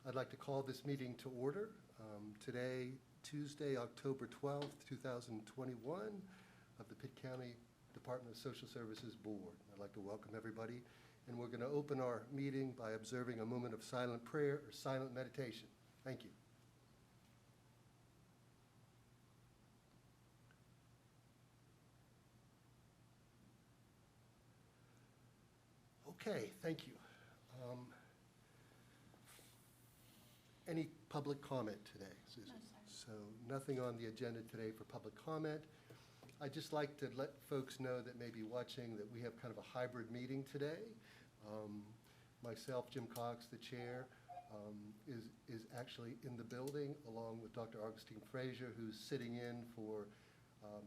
I'd like to call this meeting to order. Today, Tuesday, October 12th, 2021, of the Pitt County Department of Social Services Board. I'd like to welcome everybody, and we're going to open our meeting by observing a moment of silent prayer or silent meditation. Thank you. Okay, thank you. Any public comment today, Susan? No, sir. So nothing on the agenda today for public comment. I'd just like to let folks know that may be watching that we have kind of a hybrid meeting today. Myself, Jim Cox, the chair, is actually in the building along with Dr. Augustine Frazier, who's sitting in for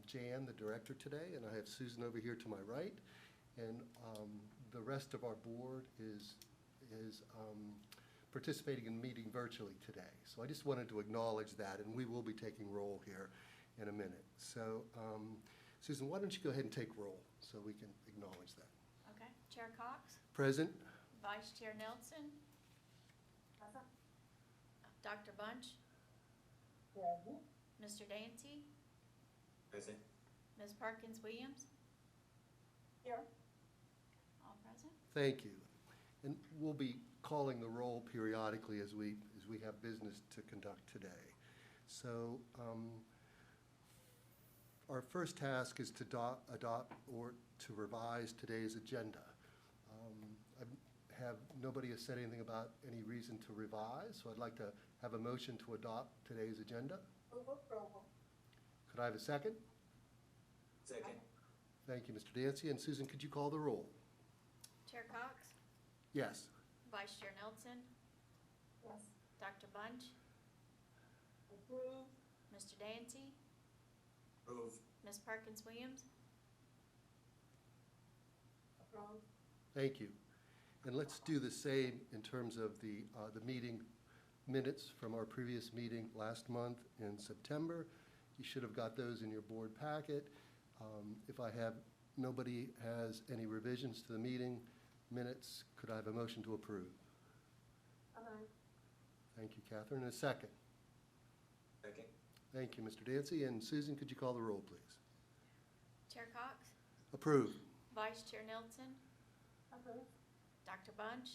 Jan, the director today, and I have Susan over here to my right. And the rest of our board is participating in the meeting virtually today. So I just wanted to acknowledge that, and we will be taking roll here in a minute. So Susan, why don't you go ahead and take roll so we can acknowledge that. Okay. Chair Cox? Present. Vice Chair Nelson? Present. Dr. Bunch? Present. Mr. Dancy? Present. Ms. Perkins-Williams? Here. All present? Thank you. And we'll be calling the roll periodically as we have business to conduct today. So our first task is to adopt or to revise today's agenda. Nobody has said anything about any reason to revise, so I'd like to have a motion to adopt today's agenda. Move approval. Could I have a second? Second. Thank you, Mr. Dancy. And Susan, could you call the roll? Chair Cox? Yes. Vice Chair Nelson? Yes. Dr. Bunch? Approve. Mr. Dancy? Approve. Ms. Perkins-Williams? Approve. Thank you. And let's do the same in terms of the meeting minutes from our previous meeting last month in September. You should have got those in your board packet. If nobody has any revisions to the meeting minutes, could I have a motion to approve? Aye. Thank you, Catherine. And a second. Second. Thank you, Mr. Dancy. And Susan, could you call the roll, please? Chair Cox? Approve. Vice Chair Nelson? Approve. Dr. Bunch?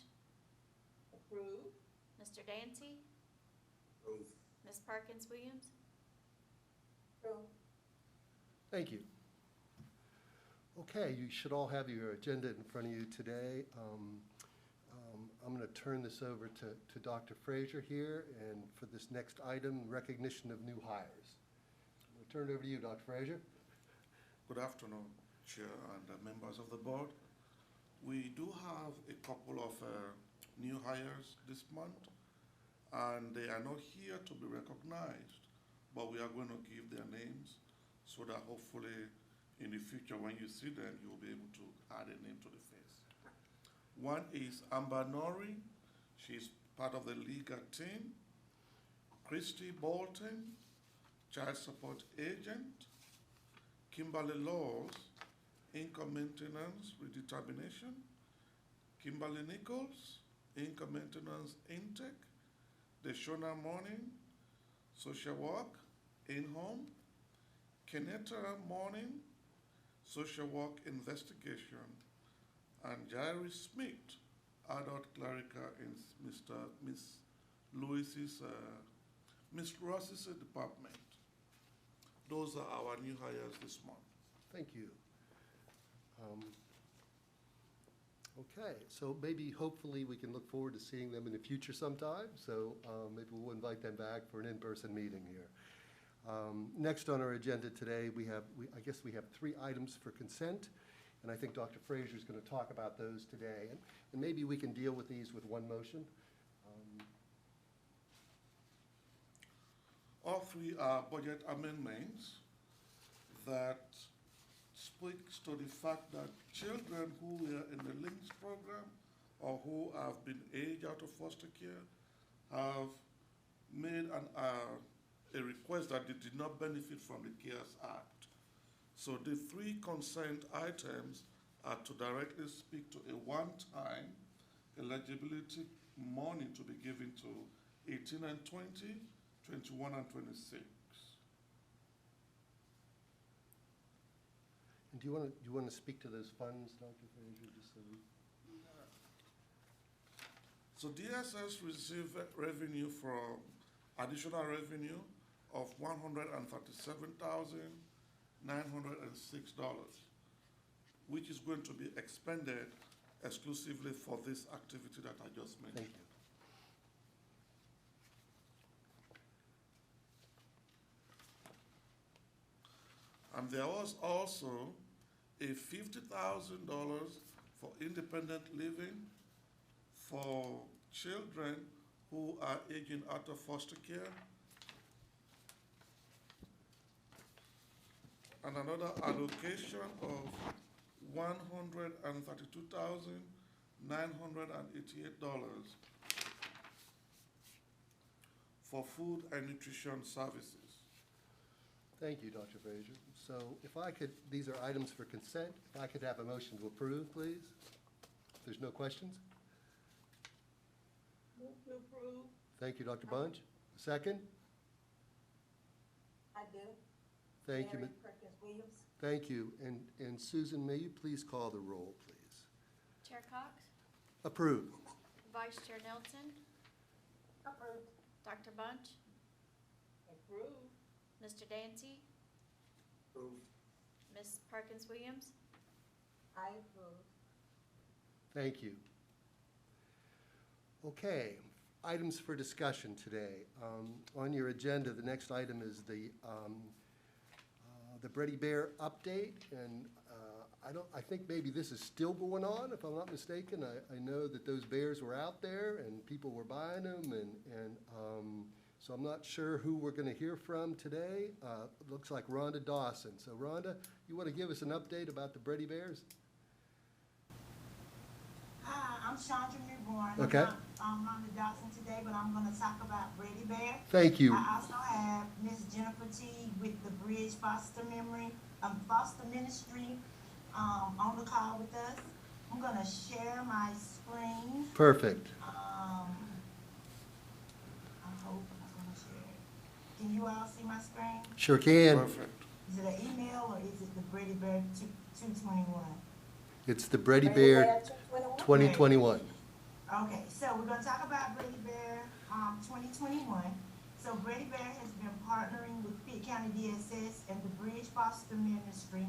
Approve. Mr. Dancy? Approve. Ms. Perkins-Williams? Approve. Thank you. Okay, you should all have your agenda in front of you today. I'm going to turn this over to Dr. Frazier here, and for this next item, recognition of new hires. I'm going to turn it over to you, Dr. Frazier. Good afternoon, Chair and members of the board. We do have a couple of new hires this month, and they are not here to be recognized, but we are going to give their names so that hopefully in the future when you see them, you'll be able to add a name to the face. One is Amber Nori. She's part of the legal team. Christy Bolton, child support agent. Kimberly Laws, income maintenance redetermination. Kimberly Nichols, income maintenance intake. Deshona Morning, social work, in-home. Kenetta Morning, social work investigation. And Jairi Smith, adult clerical in Miss Ross's department. Those are our new hires this month. Thank you. Okay, so maybe hopefully we can look forward to seeing them in the future sometime. So maybe we'll invite them back for an in-person meeting here. Next on our agenda today, I guess we have 3 items for consent, and I think Dr. Frazier is going to talk about those today. And maybe we can deal with these with one motion. All 3 are budget amendments that speaks to the fact that children who were in the LINKS program or who have been aged out of foster care have made a request that they did not benefit from the CARES Act. So the 3 consent items are to directly speak to a one-time eligibility money to be given to 18 and 20, 21 and 26. And do you want to speak to those funds, Dr. Frazier, just so we... So DSS received revenue from additional revenue of $137,906, which is going to be expended exclusively for this activity that I just mentioned. Thank you. And there was also a $50,000 for independent living for children who are aging out of foster care. And another allocation of $132,988 for food and nutrition services. Thank you, Dr. Frazier. So if I could, these are items for consent. If I could have a motion to approve, please? If there's no questions? Move to approve. Thank you, Dr. Bunch. Second? I do. Thank you. Mary Perkins Williams. Thank you. And Susan, may you please call the roll, please? Chair Cox, Approved. Vice Chair Nelson, Approved. Dr. Bunch, Approved. Mr. Dancy, Approve. Ms. Perkins Williams, I approve. Thank you. Okay, items for discussion today. On your agenda, the next item is the Brady Bear update, and I think maybe this is still going on, if I'm not mistaken. I know that those bears were out there and people were buying them, and so I'm not sure who we're going to hear from today. It looks like Rhonda Dawson. So Rhonda, you want to give us an update about the Brady Bears? Hi, I'm Chandra Newborn. Okay. I'm on the Dawson today, but I'm going to talk about Brady Bear. Thank you. I also have Miss Jennifer T. with the Bridge Foster Ministry on the call with us. I'm going to share my screen. Perfect. I hope I'm going to share it. Can you all see my screen? Sure can. Perfect. Is it an email or is it the Brady Bear 221? It's the Brady Bear 2021. Okay, so we're gonna talk about Brady Bear, 2021. So Brady Bear has been partnering with Pitt County DSS and the Bridge Foster Ministry,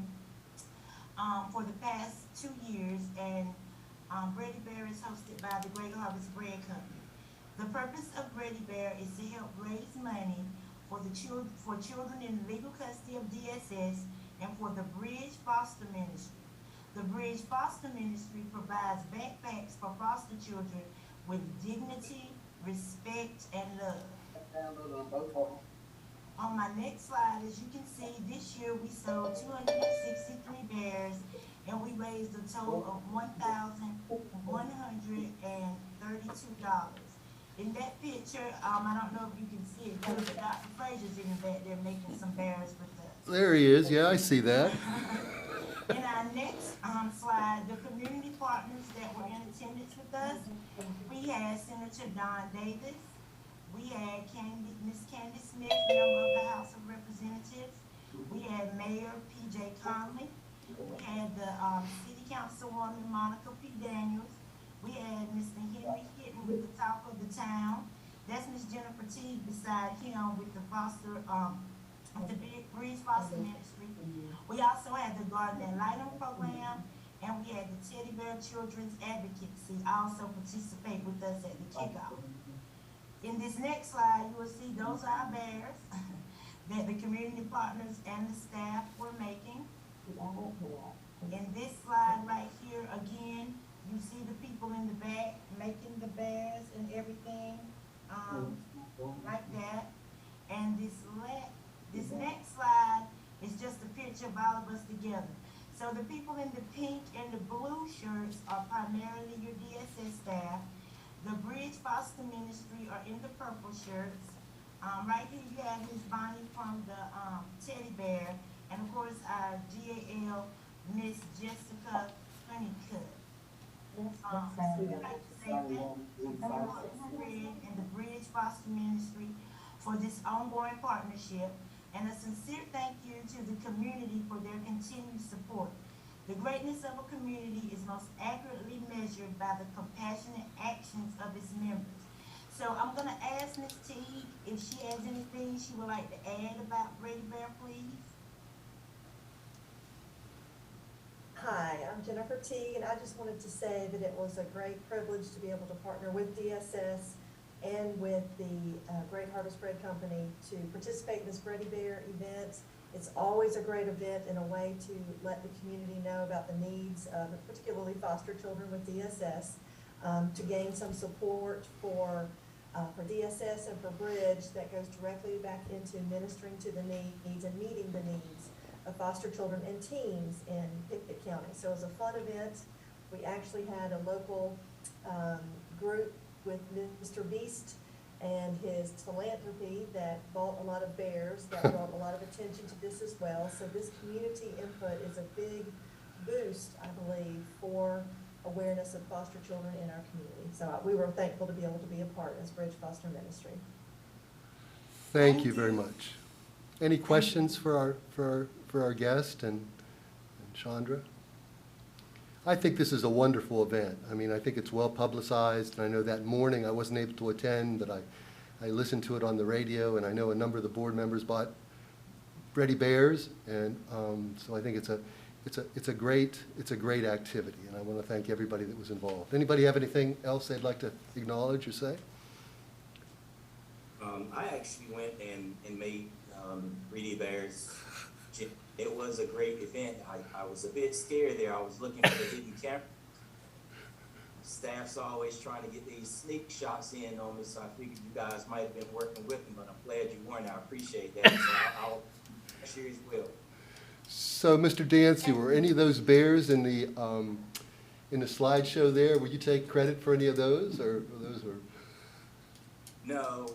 for the past 2 years, and, Brady Bear is hosted by the Great Harvest Bread Company. The purpose of Brady Bear is to help raise money for children in legal custody of DSS and for the Bridge Foster Ministry. The Bridge Foster Ministry provides backpacks for foster children with dignity, respect, and love. On my next slide, as you can see, this year we sold 263 bears, and we raised a total of $1,132. In that picture, I don't know if you can see it, but Dr. Frazier's in the back there making some bears with us. There he is. Yeah, I see that. In our next slide, the community partners that were in attendance with us, we had Senator Don Davis, we had Miss Candy Smith, member of the House of Representatives, we had Mayor P.J. Conley, we had the City Councilwoman Monica P. Daniels, we had Mr. Henry Hitton with the Talk of the Town, that's Miss Jennifer T. beside him with the the Bridge Foster Ministry. We also had the Garden and Lighting Program, and we had the Teddy Bear Children's Advocacy also participate with us at the kickoff. In this next slide, you will see those are our bears that the community partners and the staff were making. In this slide right here, again, you see the people in the back making the bears and everything, like that. And this next slide is just a picture of all of us together. So the people in the pink and the blue shirts are primarily your DSS staff. The Bridge Foster Ministry are in the purple shirts. Right here you have Miss Bonnie from the Teddy Bear, and of course our GAL Miss Jessica Honeycutt. We'd like to say thank you to Fred and the Bridge Foster Ministry for this ongoing partnership, and a sincere thank you to the community for their continued support. The greatness of a community is most accurately measured by the compassionate actions of its members. So I'm gonna ask Ms. Teague if she has anything she would like to add about Brady Bear, please. Hi, I'm Jennifer Teague, and I just wanted to say that it was a great privilege to be able to partner with DSS and with the Great Harvest Bread Company to participate in this Brady Bear event. It's always a great event and a way to let the community know about the needs of particularly foster children with DSS, to gain some support for DSS and for Bridge that goes directly back into ministering to the needs and meeting the needs of foster children and teens in Pickett County. So it was a fun event. We actually had a local group with Mr. Beast and his philanthropy that bought a lot of bears, that brought a lot of attention to this as well. So this community input is a big boost, I believe, for awareness of foster children in our community. So we were thankful to be able to be a part as Bridge Foster Ministry. Thank you very much. Any questions for our guest and Chandra? I think this is a wonderful event. I mean, I think it's well publicized, and I know that morning I wasn't able to attend, but I listened to it on the radio, and I know a number of the board members bought Brady Bears, and so I think it's a great activity, and I want to thank everybody that was involved. Anybody have anything else they'd like to acknowledge or say? I actually went and made Brady Bears. It was a great event. I was a bit scared there. I was looking for the hidden camera. Staff's always trying to get these sneak shots in on me, so I figured you guys might have been working with me, but I'm glad you weren't. I appreciate that. So I'll sure as will. So, Mr. Dancy, were any of those bears in the slideshow there? Would you take credit for any of those, or those were? No,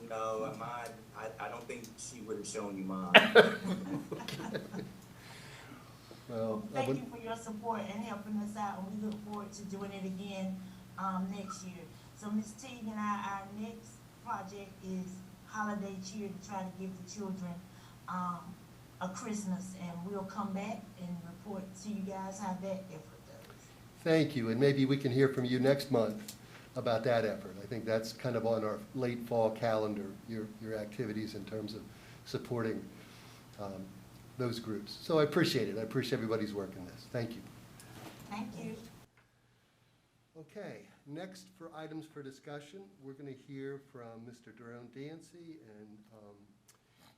mine. I don't think she would have shown you mine. Well, Thank you for your support and helping us out, and we look forward to doing it again next year. So Ms. Teague and our next project is Holiday Cheer, to try to give the children a Christmas, and we'll come back and report to you guys how that effort goes. Thank you, and maybe we can hear from you next month about that effort. I think that's kind of on our late fall calendar, your activities in terms of supporting those groups. So I appreciate it. I appreciate everybody's work in this. Thank you. Thank you. Okay, next for items for discussion, we're going to hear from Mr. Jerome Dancy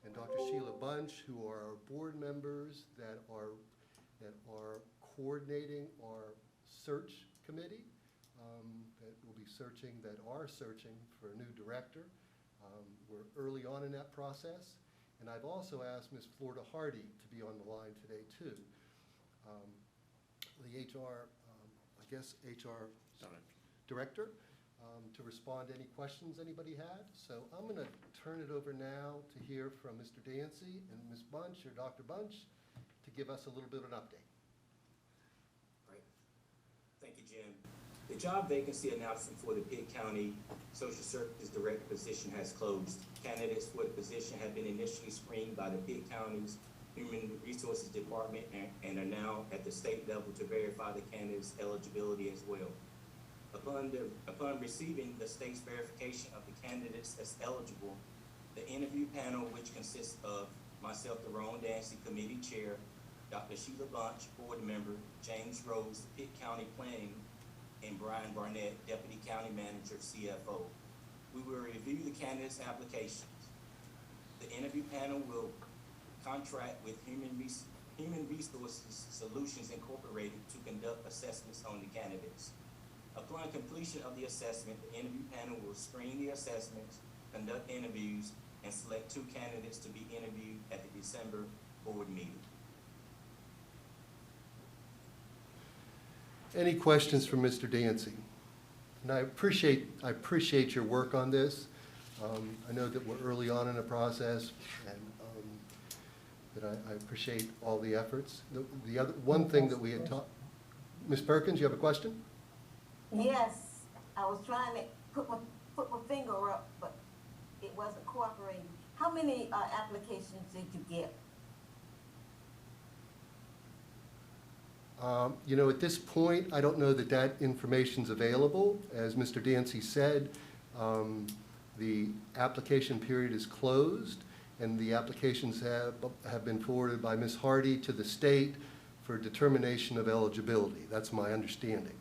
and Dr. Sheila Bunch, who are our board members that are coordinating our search committee that are searching for a new director. We're early on in that process. And I've also asked Ms. Florida Hardy to be on the line today, too. The HR director, to respond to any questions anybody had. So I'm going to turn it over now to hear from Mr. Dancy and Ms. Bunch, or Dr. Bunch, to give us a little bit of an update. Right. Thank you, Jim. The job vacancy announcement for the Pitt County Social Services Director position has closed. Candidates for the position have been initially screened by the Pitt County's Human Resources Department and are now at the state level to verify the candidate's eligibility as well. Upon receiving the state's verification of the candidates as eligible, the interview panel, which consists of myself, the Jerome Dancy Committee Chair, Dr. Sheila Bunch, Board Member, James Rose, Pitt County Planning, and Brian Barnett, Deputy County Manager, CFO. We will review the candidates' applications. The interview panel will contract with Human Resources Solutions Incorporated to conduct assessments on the candidates. Upon completion of the assessment, the interview panel will screen the assessments, conduct interviews, and select 2 candidates to be interviewed at the December board meeting. Any questions for Mr. Dancy? And I appreciate your work on this. I know that we're early on in the process, and but I appreciate all the efforts. The other one thing that we had talked, Ms. Perkins, you have a question? Yes, I was trying to put my finger up, but it wasn't cooperating. How many, applications did you get? You know, at this point, I don't know that that information's available. As Mr. Dancy said, the application period is closed, and the applications have been forwarded by Ms. Hardy to the state for determination of eligibility. That's my understanding.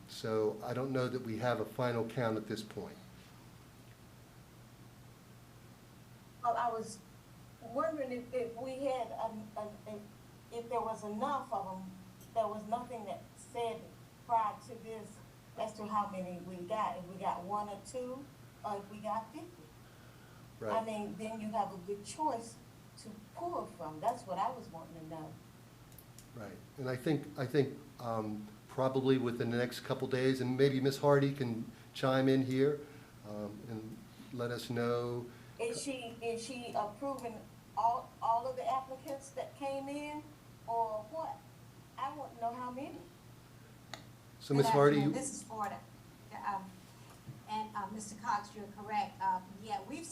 So I don't know that we have a final count at this point. I was wondering if we had, if there was enough of them. There was nothing that said prior to this as to how many we got. If we got one or two, or if we got 50. I Right. mean, then you have a good choice to pull from. That's what I was wanting to know. Right. And I think probably within the next couple days, and maybe Ms. Hardy can chime in here and let us know. Is she approving all of the applicants that came in, or what? I want to know how many. So Ms. Hardy, you- This is Florida. And Mr. Cox, you're correct. Yeah, we've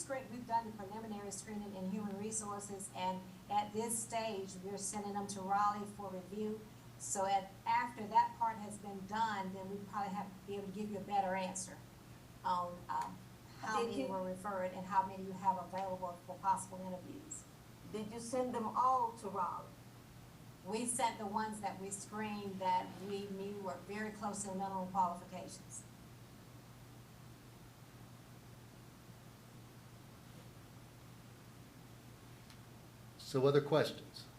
done the preliminary screening in human resources, and at this stage, we're sending them to Raleigh for review. So after that part has been done, then we probably have to be able to give you a better answer on how Did many you- were referred and how many you have available for possible interviews. Did you send them all to Raleigh? We sent the ones that we screened that we knew were very close to the minimum qualifications. so other questions?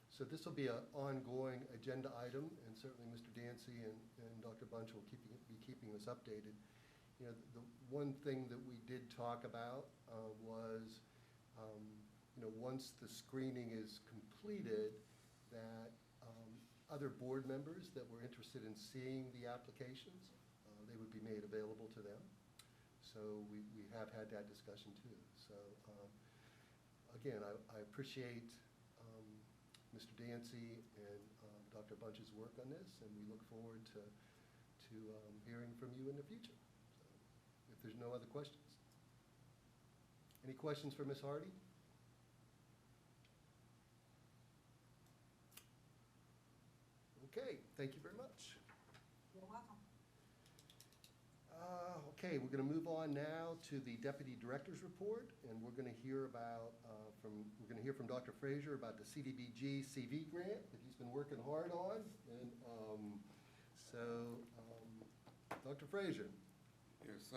So this will be an ongoing agenda item, and certainly Mr. Dancy and Dr. Bunch will be keeping us updated. You know, the one thing that we did talk about was, you know, once the screening is completed, that other board members that were interested in seeing the applications, they would be made available to them. So we have had that discussion too. So again, I appreciate Mr. Dancy and Dr. Bunch's work on this, and we look forward to hearing from you in the future. So if there's no other questions. Any questions for Ms. Hardy? Okay, thank you very much. You're welcome. Okay, we're going to move on now to the Deputy Director's Report, and we're going to hear about from Dr. Frazier about the CDBG CV grant that he's been working hard on. And Dr. Frazier. Yes,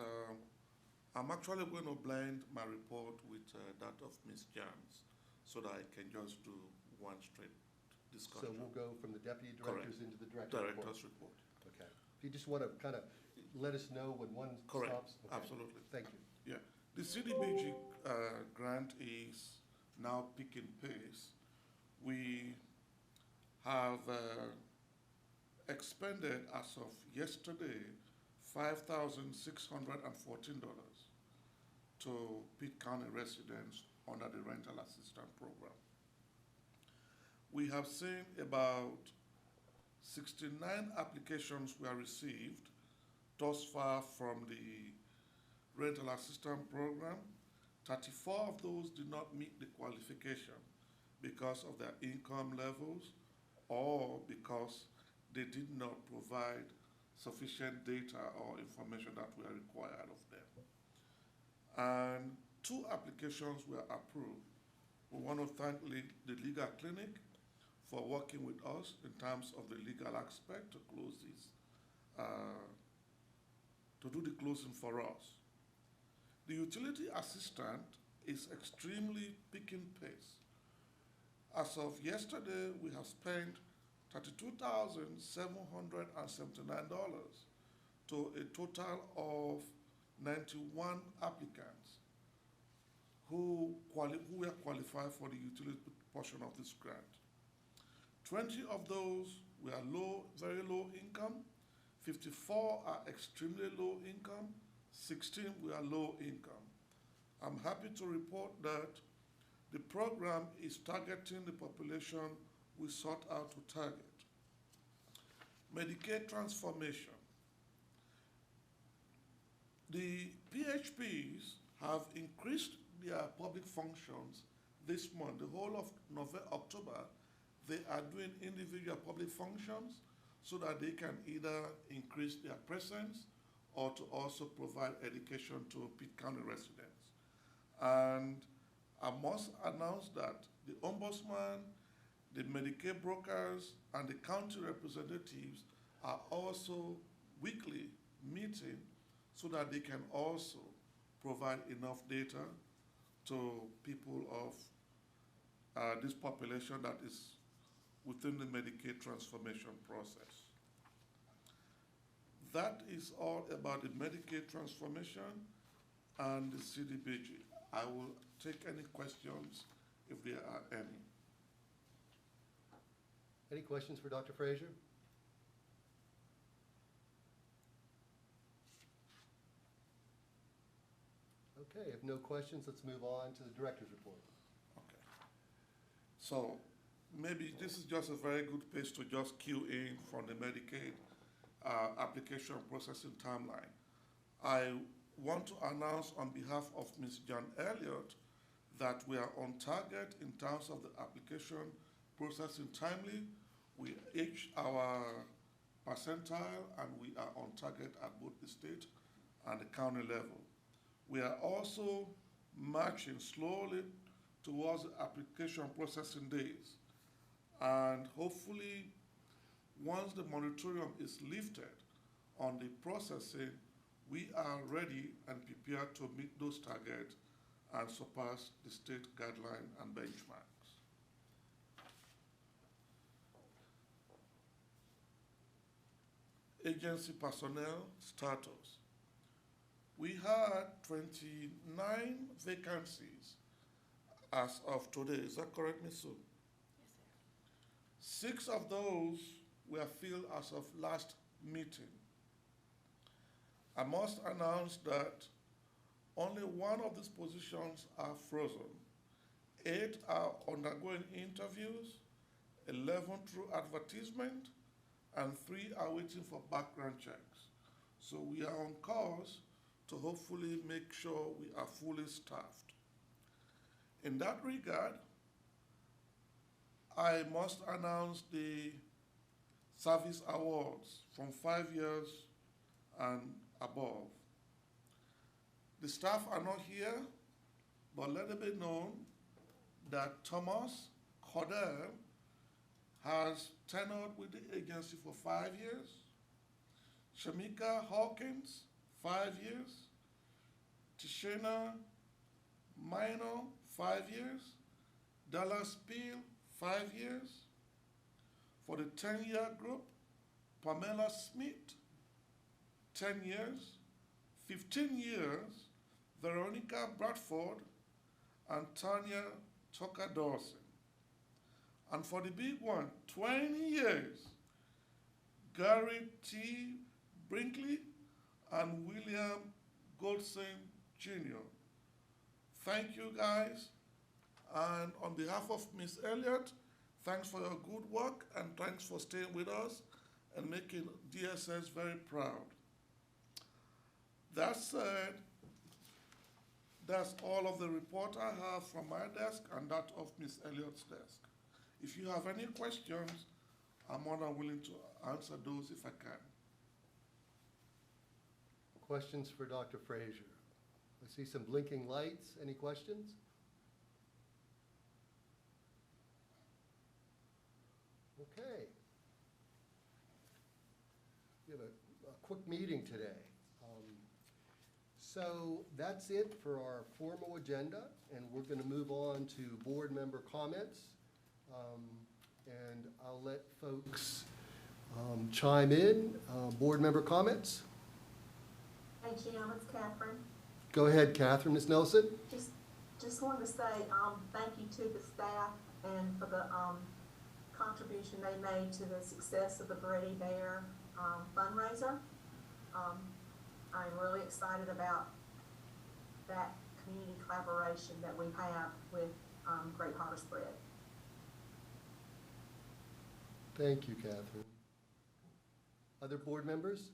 I'm actually going to blend my report with that of Ms. Jones so that I can just do one straight discussion. So we'll go from the Deputy Directors Correct. into the Director's Report. Okay. If you just want to kind of let us know when one Correct. stops. Okay. Absolutely. Thank you. Yeah, the CDBG grant is now picking pace. We have expended, as of yesterday, $5,614 to Pitt County residents under the rental assistance program. We have seen about 69 applications were received thus far from the rental assistance program. 34 of those did not meet the qualification because of their income levels or because they did not provide sufficient data or information that were required of them. And 2 applications were approved. We want to thank the legal clinic for working with us in terms of the legal aspect to close this, to do the closing for us. The utility assistant is extremely picking pace. As of yesterday, we have spent $32,779 to a total of 91 applicants who were qualified for the utility portion of this grant. 20 of those were very low income, 54 are extremely low income, 16 were low income. I'm happy to report that the program is targeting the population we sought out to target. Medicaid transformation. The PHPs have increased their public functions this month. The whole of October, they are doing individual public functions so that they can either increase their presence or to also provide education to Pitt County residents. And I must announce that the Ombudsman, the Medicaid brokers, and the county representatives are also weekly meeting so that they can also provide enough data to people of this population that is within the Medicaid transformation process. That is all about the Medicaid transformation and the CDBG. I will take any questions if there are any. Any questions for Dr. Frazier? Okay, if no questions, let's move on to the director's report. Okay. So maybe this is just a very good place to just cue in from the Medicaid application processing timeline. I want to announce on behalf of Ms. John Elliott that we are on target in terms of the application processing timely. We reach our percentile and we are on target at both the state and the county level. We are also marching slowly towards the application processing days. And hopefully, once the moratorium is lifted on the processing, we are ready and prepared to meet those targets and surpass the state guideline and benchmarks. Agency personnel status. We had 29 vacancies as of today. Is that correct, Ms. Sue? Yes, sir. 6 of those were filled as of last meeting. I must announce that only 1 of these positions are frozen. 8 are undergoing interviews, 11 through advertisement, and 3 are waiting for background checks. So we are on course to hopefully make sure we are fully staffed. In that regard, I must announce the service awards from 5 years and above. The staff are not here, but let it be known that Thomas Cordell has tenured with the agency for 5 years. Shamika Hawkins, 5 years. Tishena Minor, 5 years. Dallas Peel, 5 years. For the 10-year group, Pamela Smith, 10 years. 15 years, Veronica Bradford and Tanya Tucker-Dawson. And for the big one, 20 years, Gary T. Brinkley and William Goldstein Jr. Thank you, guys. And on behalf of Ms. Elliott, thanks for your good work and thanks for staying with us and making DSS very proud. That said, that's all of the report I have from my desk and that of Ms. Elliott's desk. If you have any questions, I'm more than willing to answer those if I can. Questions for Dr. Frazier? I see some blinking lights. Any questions? Okay. We have a quick meeting today. So that's it for our formal agenda, and we're going to move on to board member comments. And I'll let folks chime in. Board member comments? Hey, Jim, it's Catherine. Go ahead, Catherine. Ms. Nelson? Just wanted to say thank you to the staff and for the contribution they made to the success of the Brady Bear fundraiser. I'm really excited about that community collaboration that we have with Great Harvest Bread. Thank you, Catherine. Other board members?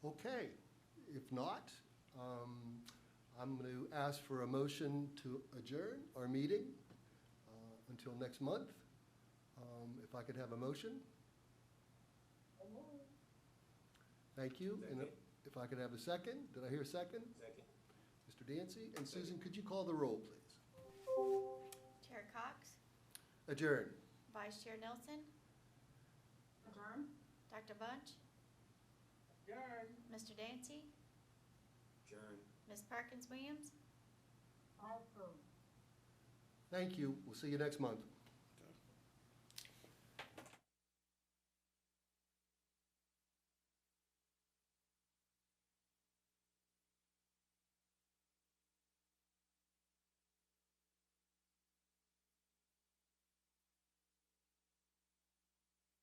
Okay, if not, I'm going to ask for a motion to adjourn our meeting until next month. If I could have a motion? Thank you. And Second. if I could have a second? Did I hear a second? Second. Mr. Dancy? And Susan, could you call the roll, please? Chair Cox, Adjourn. Vice Chair Nelson, Adjourn. Dr. Bunch, Adjourn. Mr. Dancy, Adjourn. Ms. Perkins Williams. I approve. Thank you. We'll see you next month.